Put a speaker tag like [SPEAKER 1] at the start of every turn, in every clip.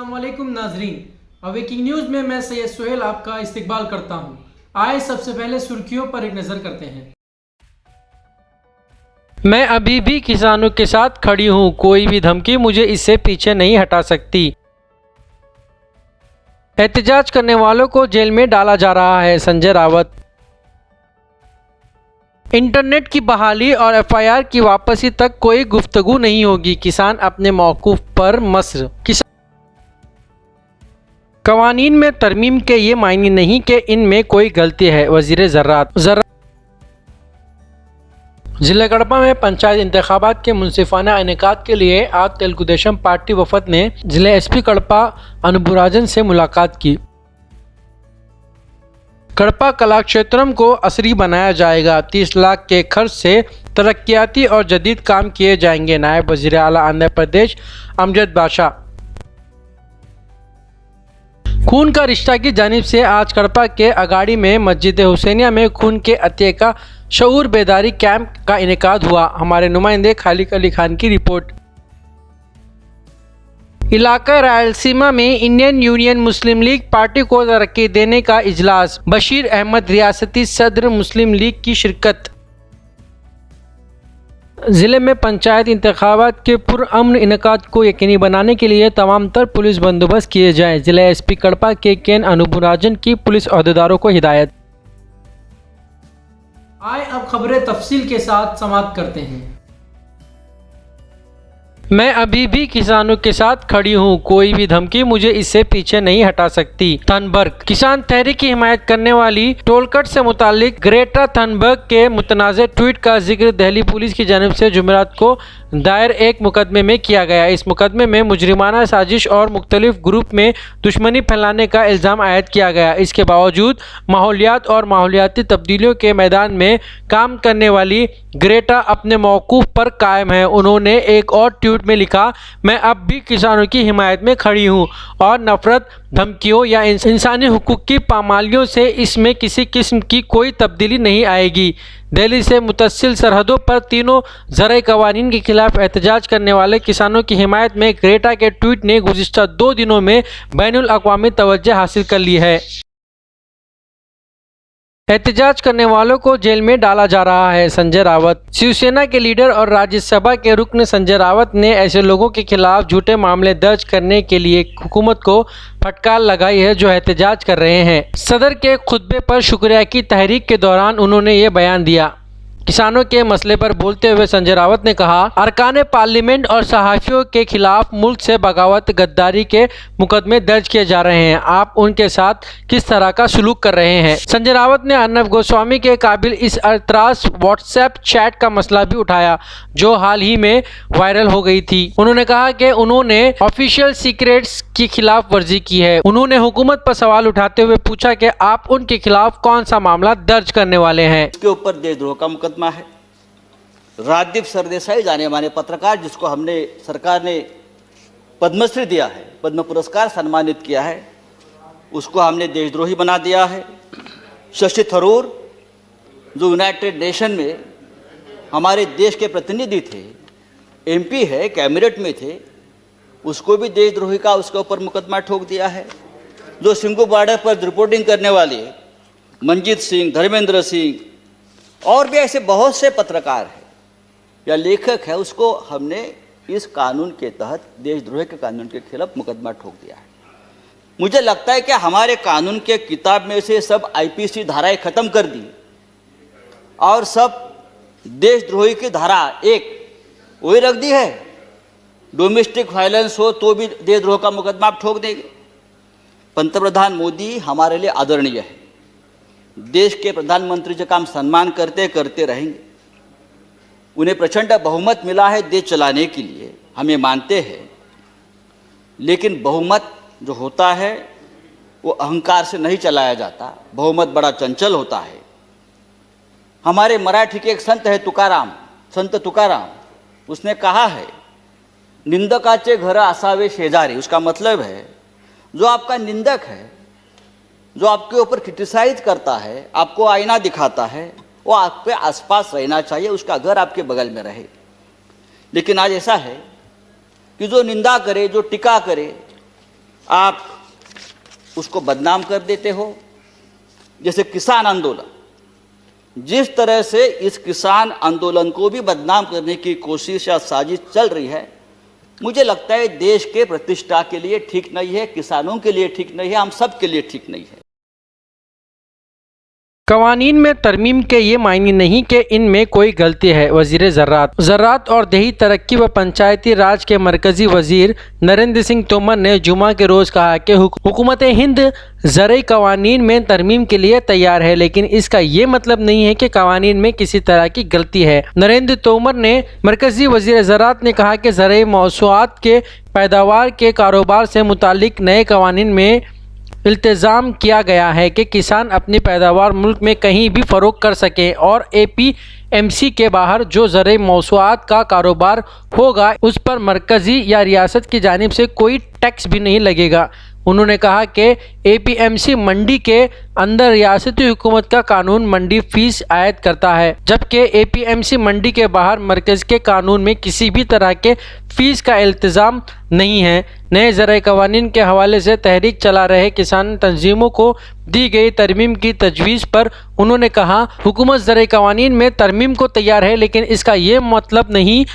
[SPEAKER 1] अस्सलामुअलैकुम नाजरीन, awaking news में मैं सैयद सुहेल आपका इस्तकबाल करता हूँ। आए सबसे पहले सुर्खियों पर एक नज़र करते हैं। मैं अभी भी किसानों के साथ खड़ी हूँ, कोई भी धमकी मुझे इससे पीछे नहीं हटा सकती। एहतजाज करने वालों को जेल में डाला जा रहा है, संजय रावत। इंटरनेट की बहाली और एफआईआर की वापसी तक कोई गुफ्तगू नहीं होगी, किसान अपने मौकूफ पर मसर। कवानीन में तरमीम के ये मायने नहीं कि इनमें कोई गलती है, वज़ीर ज़राअत। ज़िला कड़पा में पंचायत इंतखाबात के मुनसिफाना इनेकाद के लिए आज तेलुगु देशम पार्टी वफद ने ज़िला एसपी कड़पा अनुभुराजन से मुलाकात की। कड़पा कला क्षेत्रम को असरी बनाया जाएगा, 30 लाख के खर्च से तरक्याती और जदीद काम किए जाएंगे, नायब वज़ीर आला आंध्र प्रदेश अमजद बादशाह। खून का रिश्ता की जानिब से आज कड़पा के अगाड़ी में मस्जिद हुसैनिया में खून के अतिये का शऊर बेदारी कैंप का इनेकाद हुआ। हमारे नुमाइंदे खालिद अली खान की रिपोर्ट। इलाका रायलसीमा में इंडियन यूनियन मुस्लिम लीग पार्टी को तरक्की देने का इजलास, बशीर अहमद रियासती सदर मुस्लिम लीग की शिरकत। ज़िले में पंचायत इंतखाबात के पुरअमन इनेकाद को यकीनी बनाने के लिए तमाम तर पुलिस बंदोबस्त किए जाएं, जिला एसपी कड़पा के केन अनुभुराजन की पुलिस अहदेदारों को हिदायत। आए अब खबरें तफसील के साथ समाप्त करते हैं। मैं अभी भी किसानों के साथ खड़ी हूँ, कोई भी धमकी मुझे इससे पीछे नहीं हटा सकती। थनबर्ग किसान तहरीक की हिमायत करने वाली टोलकट से मुतालिक ग्रेटा थनबर्ग के मुतनाज़ ट्वीट का जिक्र दिल्ली पुलिस की जानिब से जुमेरात को दायर एक मुकदमे में किया गया। इस मुकदमे में मुजरिमाना साजिश और मुख्तलिफ ग्रुप में दुश्मनी फैलाने का इल्ज़ाम आयद किया गया। इसके बावजूद माहौलियात और माहौलियाती तब्दीलियों के मैदान में काम करने वाली ग्रेटा अपने मौकूफ पर कायम है। उन्होंने एक और ट्वीट में लिखा, मैं अब भी किसानों की हिमायत में खड़ी हूँ और नफरत, धमकियों या इंसानी हुकूक की पामालियों से इसमें किसी किस्म की कोई तब्दीली नहीं आएगी। दिल्ली से मुतसिल सरहदों पर तीनों ज़राई कवानीन के खिलाफ एहतजाज करने वाले किसानों की हिमायत में ग्रेटा के ट्वीट ने गुज़िश्ता 2 दिनों में बैनुल अक़वामी तवज्जो हासिल कर ली है। एहतजाज करने वालों को जेल में डाला जा रहा है, संजय रावत। शिवसेना के लीडर और राज्यसभा के रुकन संजय रावत ने ऐसे लोगों के खिलाफ झूठे मामले दर्ज करने के लिए हुकूमत को फटकार लगाई है जो एहतजाज कर रहे हैं। सदर के खुतबे पर शुक्रिया की तहरीक के दौरान उन्होंने ये बयान दिया। किसानों के मसले पर बोलते हुए संजय रावत ने कहा, अरकान पार्लियामेंट और सहाफ़ियों के खिलाफ मुल्क से बगावत, गद्दारी के मुकदमे दर्ज किए जा रहे हैं। आप उनके साथ किस तरह का सलूक कर रहे हैं? संजय रावत ने अर्नब गोस्वामी के काबिल इस एतराज़ व्हाट्सएप चैट का मसला भी उठाया जो हाल ही में वायरल हो गई थी। उन्होंने कहा कि उन्होंने ऑफिशियल सीक्रेट्स की खिलाफ वर्जी की है। उन्होंने हुकूमत पर सवाल उठाते हुए पूछा कि आप उनके खिलाफ कौन सा मामला दर्ज करने वाले हैं।
[SPEAKER 2] इसके ऊपर देशद्रोह का मुकदमा है। राजदीप सरदेसाई जाने माने पत्रकार, जिसको हमने सरकार ने पद्मश्री दिया है, पद्म पुरस्कार सम्मानित किया है, उसको हमने देशद्रोही बना दिया है। शशि थरूर जो यूनाइटेड नेशन में हमारे देश के प्रतिनिधि थे, एमपी है, कैबिनेट में थे, उसको भी देशद्रोही का उसके ऊपर मुकदमा ठोक दिया है। जो सिंगू बॉर्डर पर रिपोर्टिंग करने वाले मंजीत सिंह, धर्मेंद्र सिंह और भी ऐसे बहुत से पत्रकार हैं या लेखक है, उसको हमने इस कानून के तहत देशद्रोह के कानून के खिलाफ मुकदमा ठोक दिया है। मुझे लगता है कि हमारे कानून के किताब में से सब आईपीसी धाराएं खत्म कर दी और सब देशद्रोही की धारा एक वही रख दी है। डोमेस्टिक वायलेंस हो तो भी देशद्रोह का मुकदमा आप ठोक देंगे। पंतप्रधान मोदी हमारे लिए आदरणीय है, देश के प्रधानमंत्री जी का हम सम्मान करते करते रहेंगे। उन्हें प्रचंड बहुमत मिला है देश चलाने के लिए, हम ये मानते हैं, लेकिन बहुमत जो होता है वो अहंकार से नहीं चलाया जाता। बहुमत बड़ा चंचल होता है। हमारे मराठी के एक संत है तुकाराम, संत तुकाराम, उसने कहा है, निंदकाचे घर असावे शेजारी। उसका मतलब है जो आपका निंदक है, जो आपके ऊपर क्रिटिसाइज करता है, आपको आईना दिखाता है, वो आपके आसपास रहना चाहिए, उसका घर आपके बगल में रहे। लेकिन आज ऐसा है कि जो निंदा करे, जो टीका करे, आप उसको बदनाम कर देते हो। जैसे किसान आंदोलन, जिस तरह से इस किसान आंदोलन को भी बदनाम करने की कोशिश या साजिश चल रही है, मुझे लगता है देश के प्रतिष्ठा के लिए ठीक नहीं है, किसानों के लिए ठीक नहीं है, हम सब के लिए ठीक नहीं है।
[SPEAKER 1] कवानीन में तरमीम के ये मायने नहीं कि इनमें कोई गलती है। वजीर ज़राअत और देही तरक्की व पंचायती राज के मरकजी वजीर नरेंद्र सिंह तोमर ने जुमा के रोज़ कहा कि हुकूमत हिंद ज़रई कवानीन में तरमीम के लिए तैयार है, लेकिन इसका ये मतलब नहीं है कि कवानीन में किसी तरह की गलती है। नरेंद्र तोमर ने मरकजी वजीर ज़राअत ने कहा कि ज़रई मौसूआत के पैदावार के कारोबार से मुतालिक नए कवानीन में इल्तिज़ाम किया गया है कि किसान अपनी पैदावार मुल्क में कहीं भी फ़रोख्त कर सकें और APMC के बाहर जो ज़रई मौसूआत का कारोबार होगा उस पर मरकज़ी या रियासत की जानिब से कोई टैक्स भी नहीं लगेगा। उन्होंने कहा कि APMC मंडी के अंदर रियासती हुकूमत का कानून मंडी फ़ीस आयद करता है, जबकि APMC मंडी के बाहर मरकज़ के कानून में किसी भी तरह के फ़ीस का इल्तिज़ाम नहीं है। नए ज़रई कवानीन के हवाले से तहरीक चला रहे किसान तंजीमों को दी गई तरमीम की तजवीज़ पर उन्होंने कहा, हुकूमत ज़रई कवानीन में तरमीम को तैयार है, लेकिन इसका ये मतलब नहीं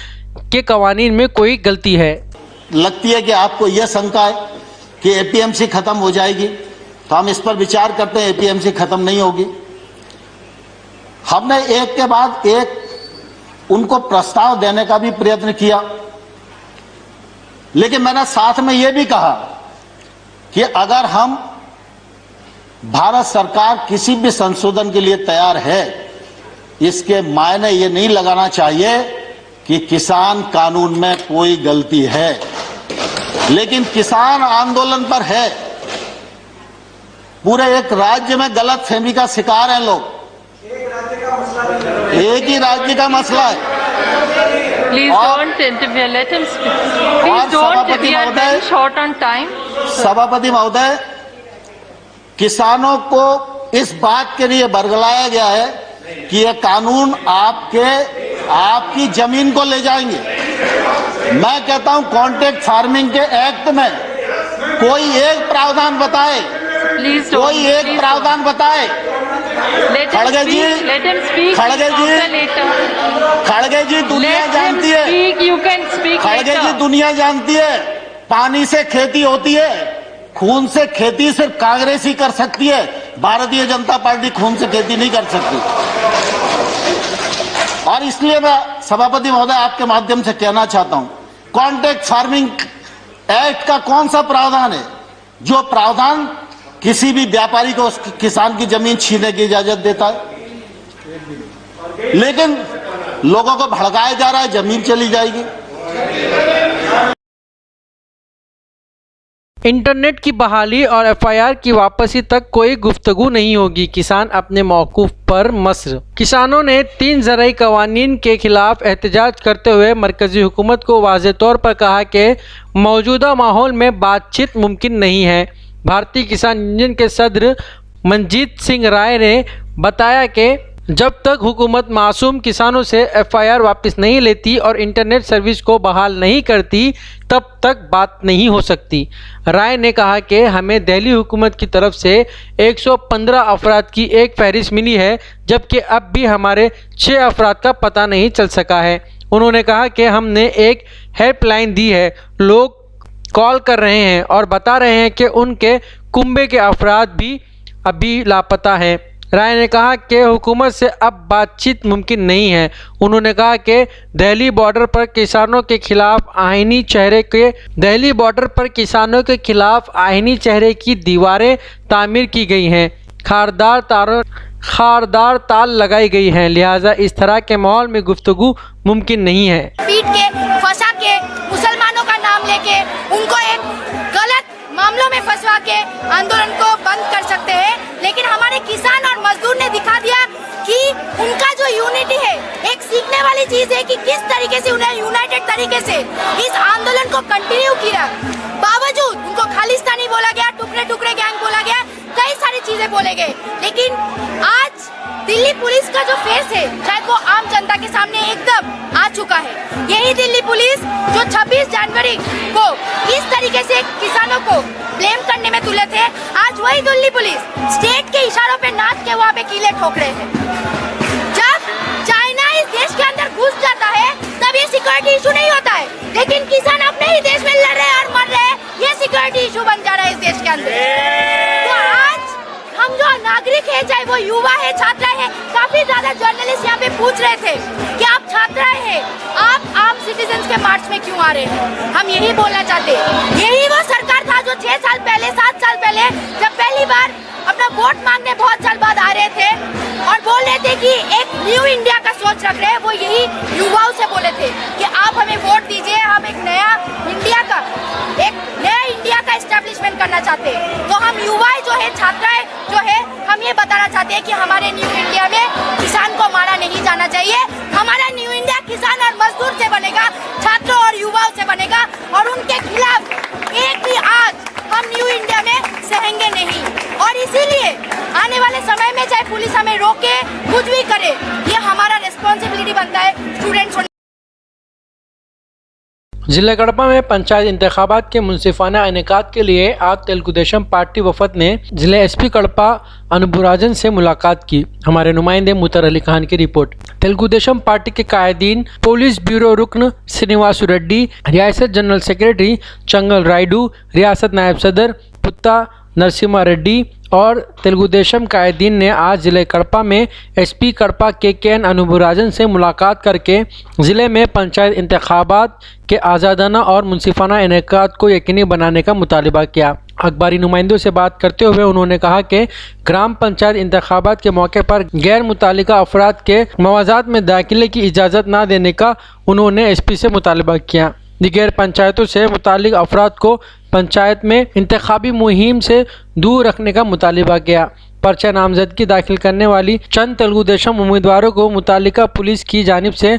[SPEAKER 1] कि कवानीन में कोई गलती है।
[SPEAKER 3] लगती है कि आपको यह शंका है कि APMC खत्म हो जाएगी, तो हम इस पर विचार करते हैं। APMC खत्म नहीं होगी। हमने एक के बाद एक उनको प्रस्ताव देने का भी प्रयत्न किया, लेकिन मैंने साथ में यह भी कहा कि अगर हम भारत सरकार किसी भी संशोधन के लिए तैयार है, इसके मायने ये नहीं लगाना चाहिए कि किसान कानून में कोई गलती है, लेकिन किसान आंदोलन पर है। पूरे एक राज्य में गलत फहमी का शिकार हैं लोग। एक ही राज्य का मसला है।
[SPEAKER 4] Please don't interfere. Let him speak. Please don't. We are very short on time.
[SPEAKER 3] सभापति महोदय, किसानों को इस बात के लिए बरगलाया गया है कि ये कानून आपकी जमीन को ले जाएंगे। मैं कहता हूं कॉन्ट्रैक्ट फार्मिंग के एक्ट में कोई एक प्रावधान बताए, कोई एक प्रावधान बताए। खड़गे जी, खड़गे जी दुनिया जानती है, खड़गे जी दुनिया जानती है, पानी से खेती होती है, खून से खेती सिर्फ कांग्रेस ही कर सकती है। भारतीय जनता पार्टी खून से खेती नहीं कर सकती। और इसलिए मैं सभापति महोदय आपके माध्यम से कहना चाहता हूं, कॉन्ट्रैक्ट फार्मिंग एक्ट का कौन सा प्रावधान है जो प्रावधान किसी भी व्यापारी को उस किसान की जमीन छीनने की इजाजत देता है? लेकिन लोगों को भड़काया जा रहा है, जमीन चली जाएगी।
[SPEAKER 1] इंटरनेट की बहाली और FIR की वापसी तक कोई गुफ्तगू नहीं होगी। किसान अपने मौकूफ पर मस्र। किसानों ने 3 ज़रई कवानीन के खिलाफ एहतजाज करते हुए मरकजी हुकूमत को वाज़ेह तौर पर कहा कि मौजूदा माहौल में बातचीत मुमकिन नहीं है। भारतीय किसान यूनियन के सदर मनजीत सिंह राय ने बताया कि जब तक हुकूमत मासूम किसानों से FIR वापस नहीं लेती और इंटरनेट सर्विस को बहाल नहीं करती, तब तक बात नहीं हो सकती। राय ने कहा कि हमें दिल्ली हुकूमत की तरफ से 115 अफराद की एक फहरिस्त मिली है, जबकि अब भी हमारे 6 अफराद का पता नहीं चल सका है। उन्होंने कहा कि हमने एक हेल्पलाइन दी है, लोग कॉल कर रहे हैं और बता रहे हैं कि उनके कुंबे के अफराद भी अभी लापता हैं। राय ने कहा कि हुकूमत से अब बातचीत मुमकिन नहीं है। उन्होंने कहा कि दिल्ली बॉर्डर पर किसानों के खिलाफ आईनी चेहरे की दीवारें तामीर की गई हैं, खारदार ताल लगाई गई हैं, लिहाजा इस तरह के माहौल में गुफ्तगू मुमकिन नहीं है।
[SPEAKER 5] पीट के फंसा के मुसलमानों का नाम लेके उनको एक गलत मामलों में फंसवा के आंदोलन को बंद कर सकते हैं, लेकिन हमारे किसान और मजदूर ने दिखा दिया कि उनका जो यूनिटी है, एक सीखने वाली चीज है कि किस तरीके से उन्हें यूनाइटेड तरीके से इस आंदोलन को कंटिन्यू किया। बावजूद उनको खालिस्तानी बोला गया, टुकड़े टुकड़े गैंग बोला गया, कई सारी चीजें बोले गए, लेकिन आज दिल्ली पुलिस का जो फेस है शायद वो आम जनता के सामने एकदम आ चुका है। यही दिल्ली पुलिस जो 26 जनवरी को इस तरीके से किसानों को दिल्ली पुलिस स्टेट के इशारों पे नाच के वहाँ पे कीले ठोक रहे हैं। जब चाइना इस देश के अंदर घुस जाता है तब ये सिक्योरिटी इशू नहीं होता है, लेकिन किसान अपने ही देश में लड़ रहे हैं और मर रहे हैं, ये सिक्योरिटी इशू बन जा रहा है इस देश के अंदर। तो आज हम जो नागरिक है, चाहे वो युवा है, छात्राएं हैं, काफी ज्यादा जर्नलिस्ट यहाँ पे पूछ रहे थे कि आप छात्राएं हैं, आप आम सिटीजन्स के मार्च में क्यों आ रहे हैं। हम यही बोलना चाहते हैं, यही वो सरकार था जो 6 साल पहले 7 साल पहले जब पहली बार अपना वोट मांगने बहुत साल बाद आ रहे थे और बोल रहे थे कि एक न्यू इंडिया का सोच रख रहे हैं, वो यही युवाओं से बोले थे कि आप हमें वोट दीजिए, हम एक नया इंडिया का एस्टेब्लिशमेंट करना चाहते हैं। तो हम युवाएं जो है, छात्राएं जो है, हम ये बताना चाहते हैं कि हमारे न्यू इंडिया में किसान को मारा नहीं जाना चाहिए। हमारा न्यू इंडिया किसान और मजदूर से बनेगा, छात्रों और युवाओं से बनेगा, और उनके खिलाफ एक भी आज हम न्यू इंडिया में सहेंगे नहीं। और इसीलिए आने वाले समय में चाहे पुलिस हमें रोके, कुछ भी करे, ये हमारा रिस्पॉन्सिबिलिटी बनता है स्टूडेंट्स।
[SPEAKER 1] जिला कड़पा में पंचायत इंतखाबात के मुंसिफाना इनेकाद के लिए आज तेलुगु देशम पार्टी वफद ने जिले एसपी कड़पा अनुभुराजन से मुलाकात की। हमारे नुमाइंदे मुतर अली खान की रिपोर्ट। तेलुगु देशम पार्टी के कायदीन, पुलिस ब्यूरो रुकन श्रीनिवास रेड्डी, रियासत जनरल सेक्रेटरी चंगल रायडू, रियासत नायब सदर पुत्ता नरसिम्हा रेड्डी और तेलुगु देशम कायदीन ने आज ज़िले कड़पा में एसपी कड़पा के.एन. अनुभुराजन से मुलाकात करके ज़िले में पंचायत इंतखाबात के आज़ादाना और मुंसिफाना इनेकाद को यकीनी बनाने का मुतालबा किया। अखबारी नुमाइंदों से बात करते हुए उन्होंने कहा कि ग्राम पंचायत इंतखाबात के मौके पर गैर मुतालिका अफराद के मवाजात में दाखिले की इजाज़त न देने का उन्होंने एसपी से मुतालबा किया। दिगर पंचायतों से मुतालिक अफराद को पंचायत में इंतखाबी मुहिम से दूर रखने का मुतालबा किया। पर्चा नामजदगी दाखिल करने वाली चंद तेलुगु देशम उम्मीदवारों को मुतालिका पुलिस की जानिब से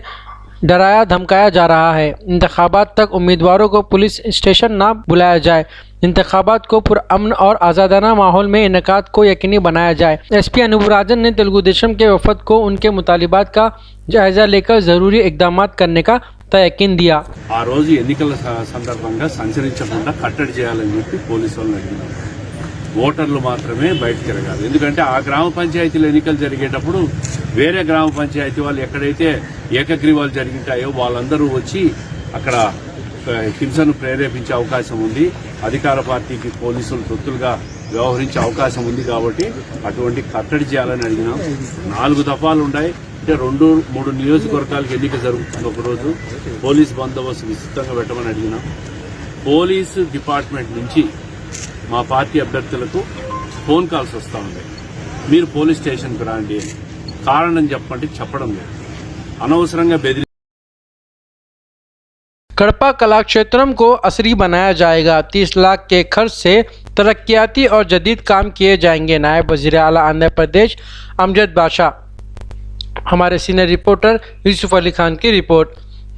[SPEAKER 1] डराया धमकाया जा रहा है। इंतखाबात तक उम्मीदवारों को पुलिस स्टेशन ना बुलाया जाए। इंतखाबात को पुरअमन और आज़ादाना माहौल में इनेकाद को यकीनी बनाया जाए। एसपी अनुभुराजन ने तेलुगु देशम के वफद को उनके मुतालिबात का जायज़ा लेकर ज़रूरी इक़दाम करने का తయకిన్ దియా।
[SPEAKER 6] ఆ రోజు ఎన్నికల సందర్భంగా సంచరించకుండా కట్టడి చేయాలని చెప్పి పోలీసు వాళ్ళని అడిగినాం। ఓటర్లు మాత్రమే బయట తిరగాలి, ఎందుకంటే ఆ గ్రామ పంచాయతీల ఎన్నికలు జరిగేటప్పుడు వేరే గ్రామ పంచాయతీ వాళ్ళు ఎక్కడైతే ఏకగ్రీవాలు జరిగింటాయో వాళ్ళందరూ వచ్చి అక్కడ హింసను ప్రేరేపించే అవకాశం ఉంది। అధికార పార్టీకి పోలీసులు తొత్తులుగా వ్యవహరించే అవకాశం ఉంది కాబట్టి అటువంటి కట్టడి చేయాలని అడిగినాం। 4 దఫాలు ఉన్నాయి, అంటే 2-3 నియోజకవర్గాలకు ఎన్నిక జరుగుతుంది ఒకరోజు। పోలీస్ బందోబస్తు విస్తృతంగా పెట్టమని అడిగినాం। పోలీసు డిపార్ట్మెంట్ నుంచి మా పార్టీ అభ్యర్థులకు ఫోన్ కాల్స్ వస్తూ ఉన్నాయి, మీరు పోలీస్ స్టేషన్కి రండి అని। కారణం చెప్పండి, చెప్పడం లేదు, అనవసరంగా బెదిరి।
[SPEAKER 1] कड़पा कलाक्षेत्रम को असरी बनाया जाएगा। 30 लाख के खर्च से तरक्याती और जदीद काम किए जाएंगे। नायब वज़ीर आला आंध्र प्रदेश अमजद बादशाह। हमारे सीनियर रिपोर्टर यूसुफ अली खान की रिपोर्ट।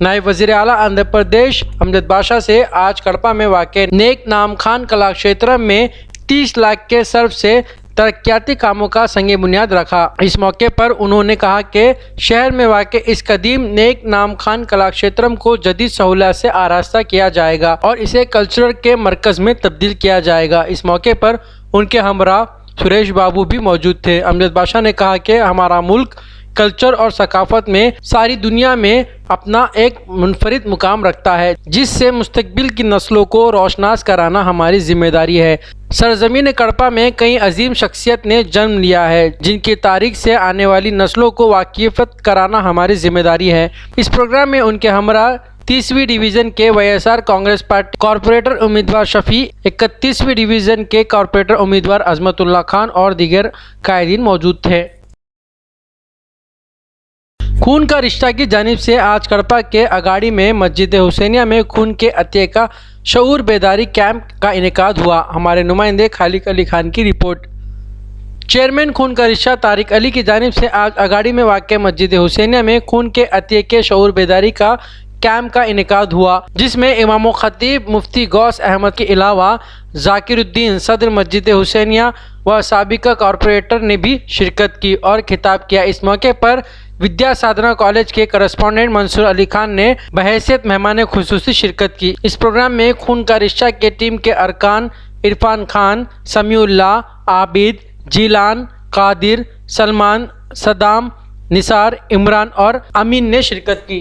[SPEAKER 1] नायब वज़ीर आला आंध्र प्रदेश अमजद बादशाह से आज कड़पा में वाक़ नेक नाम खान कलाक्षेत्र में 30 लाख के सर्फ से तरक्याती कामों का संगे बुनियाद रखा। इस मौके पर उन्होंने कहा कि शहर में वाक़ इस कदीम नेक नाम खान कलाक्षेत्रम को जदीद सहूलियत से आरास्ता किया जाएगा और इसे कल्चर के मरकज़ में तब्दील किया जाएगा। इस मौके पर उनके हमरा सुरेश बाबू भी मौजूद थे। अमजद बादशाह ने कहा कि हमारा मुल्क कल्चर और सकाफत में सारी दुनिया में अपना एक मुनफरिद मुकाम रखता है, जिससे मुस्तकबिल की नस्लों को रोशनास कराना हमारी जिम्मेदारी है। सरजमीन कड़पा में कई अजीम शख्सियत ने जन्म लिया है, जिनकी तारीख से आने वाली नस्लों को वाकिफ़त कराना हमारी जिम्मेदारी है। इस प्रोग्राम में उनके हमरा 30वीं डिवीज़न के वाईएसआर कांग्रेस पार्टी कॉरपोरेटर उम्मीदवार शफी, 31वीं डिवीज़न के कॉरपोरेटर उम्मीदवार अजमतुल्लाह खान और दीगर कायदीन मौजूद थे। खून का रिश्ता की जानिब से आज कड़पा के अगाड़ी में मस्जिद हुसैनिया में खून के अतिये का शऊर बेदारी कैंप का इनेकाद हुआ। हमारे नुमाइंदे खालिक अली खान की रिपोर्ट। चेयरमैन खून का रिश्ता तारिक अली की जानिब से आज अगाड़ी में वाक़ मस्जिद हुसैनिया में खून के अतिये के शऊर बेदारी का कैंप का इनेकाद हुआ, जिसमें इमाम खतीब मुफ्ती गौस अहमद के अलावा जाकिरुद्दीन सदर मस्जिद हुसैनिया व साबिका कॉरपोरेटर ने भी शिरकत की और खिताब किया। इस मौके पर विद्या साधना कॉलेज के करस्पॉन्डेंट मंसूर अली खान ने बहैसियत मेहमान खुसूसी शिरकत की। इस प्रोग्राम में खून का रिश्ता के टीम के अरकान इरफान खान, समीउल्लाह, आबिद, जीलान, कादिर, सलमान, सदाम, निसार, इमरान और अमीन ने शिरकत की।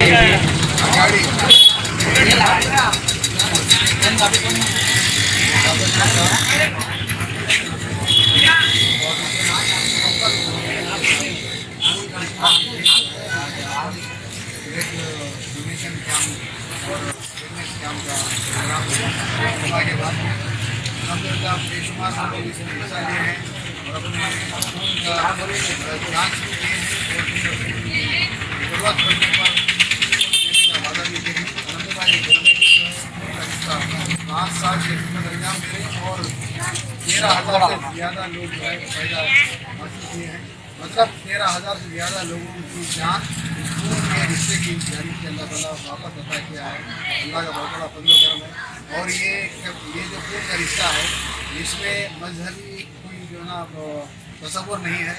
[SPEAKER 7] ज़्यादा लोग जो है फायदा हासिल किए हैं, मतलब 13,000 से ज़्यादा लोगों की जान खून के रिश्ते की जारी से अल्लाह ताला वापस अता किया है। अल्लाह का बहुत बड़ा फजल करम है। और ये जो खून का रिश्ता है इसमें मजहबी कोई जो ना तसव्वुर नहीं है।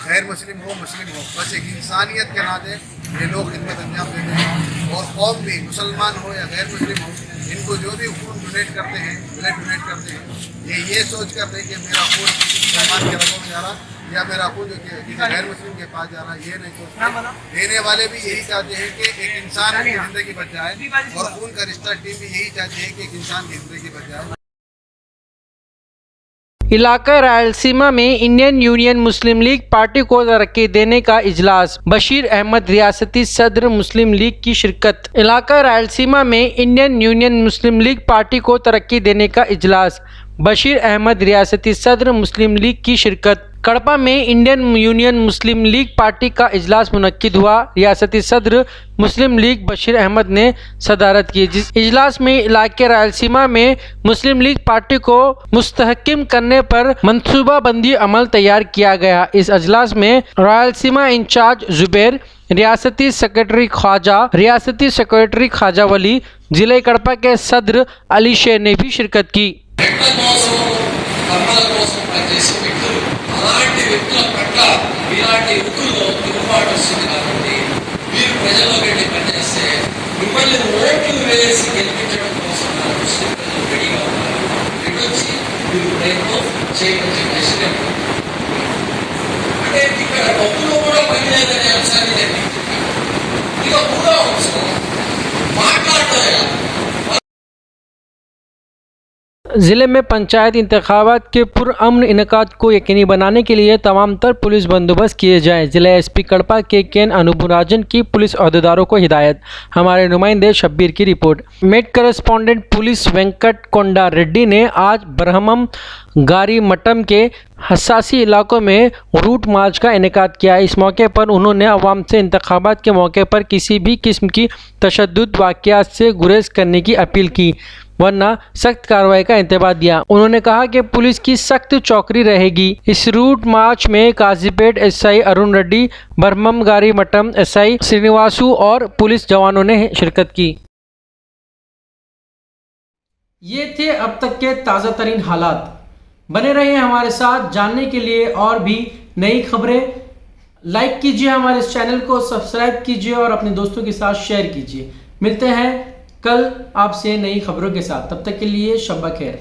[SPEAKER 7] गैर मुस्लिम हो मुस्लिम हो, बस एक इंसानियत के नाते ये लोग खिदमत अंजाम देते हैं। और कौम भी मुसलमान हो या गैर मुस्लिम हो, इनको जो भी खून डोनेट करते हैं, ब्लड डोनेट करते हैं, ये सोच करते हैं कि मेरा खून मुसलमान के रगों में जा रहा या मेरा खून जो किसी गैर मुस्लिम के पास जा रहा, ये नहीं सोचते। देने वाले भी यही चाहते हैं कि एक इंसान की ज़िंदगी बच जाए, और खून का रिश्ता टीम भी यही चाहती है कि एक इंसान की ज़िंदगी बच जाए।
[SPEAKER 1] इलाका रायलसीमा में इंडियन यूनियन मुस्लिम लीग पार्टी को तरक्की देने का इजलास, बशीर अहमद रियासती सदर मुस्लिम लीग की शिरकत। इलाका रायलसीमा में इंडियन यूनियन मुस्लिम लीग पार्टी को तरक्की देने का इजलास, बशीर अहमद रियासती सदर मुस्लिम लीग की शिरकत। कड़पा में इंडियन यूनियन मुस्लिम लीग पार्टी का इजलास मुनक्किद हुआ। रियासती सदर मुस्लिम लीग बशीर अहमद ने सदारत की, जिस इजलास में इलाके रायलसीमा में मुस्लिम लीग पार्टी को मुस्तहकिम करने पर मनसूबाबंदी अमल तैयार किया गया। इस इजलास में रायलसीमा इंचार्ज जुबैर, रियासती सेक्रेटरी ख्वाजा, रियासती सेक्रेटरी ख्वाजा वली, जिले कड़पा के सदर अली शेर ने भी शिरकत की।
[SPEAKER 8] అలాంటి వ్యక్తుల పట్ల ఇలాంటి వృత్తుల్లో తిరుగుబాటు వస్తుంది కాబట్టి మీరు ప్రజల్లో వెళ్ళి పనిచేస్తే మిమ్మల్ని ఓట్లు వేసి గెలిపించడం కోసం నా దృష్టి ప్రజలు రెడీగా ఉన్నారు. రెడొచ్చి మీరు ప్రయత్నం చేయవలసిన విషయం అంటే ఇక్కడ డబ్బులో కూడా పని లేదనే అంశాన్ని నేను మీకు చెప్పాను. ఇక మూడో అంశం మాట్లాడటం.
[SPEAKER 1] ज़िले में पंचायत इंतखाबात के पुरअमन इनेकाद को यकीनी बनाने के लिए तमाम तर पुलिस बंदोबस्त किए जाएँ। जिला एसपी कड़पा के केन अनुभुराजन की पुलिस अहदेदारों को हिदायत। हमारे नुमाइंदे शब्बीर की रिपोर्ट। मेट करस्पॉन्डेंट पुलिस वेंकट कोंडा रेड्डी ने आज ब्रह्मम गारी मटम के हसासी इलाकों में रूट मार्च का इनेकाद किया। इस मौके पर उन्होंने अवाम से इंतखाबात के मौके पर किसी भी किस्म की तशद्दुद वाक़यात से गुरेज करने की अपील की, वरना सख्त कार्रवाई का इंतबाह दिया। उन्होंने कहा कि पुलिस की सख्त चौकड़ी रहेगी। इस रूट मार्च में काजीपेट एसआई अरुण रेड्डी, ब्रह्मम गारी मटम एसआई श्रीनिवासु और पुलिस जवानों ने शिरकत की। ये थे अब तक के ताज़ा तरीन हालात। बने रहिए हमारे साथ जानने के लिए और भी नई खबरें। लाइक कीजिए हमारे इस चैनल को, सब्सक्राइब कीजिए और अपने दोस्तों के साथ शेयर कीजिए। मिलते हैं कल आपसे नई खबरों के साथ। तब तक के लिए शब खैर।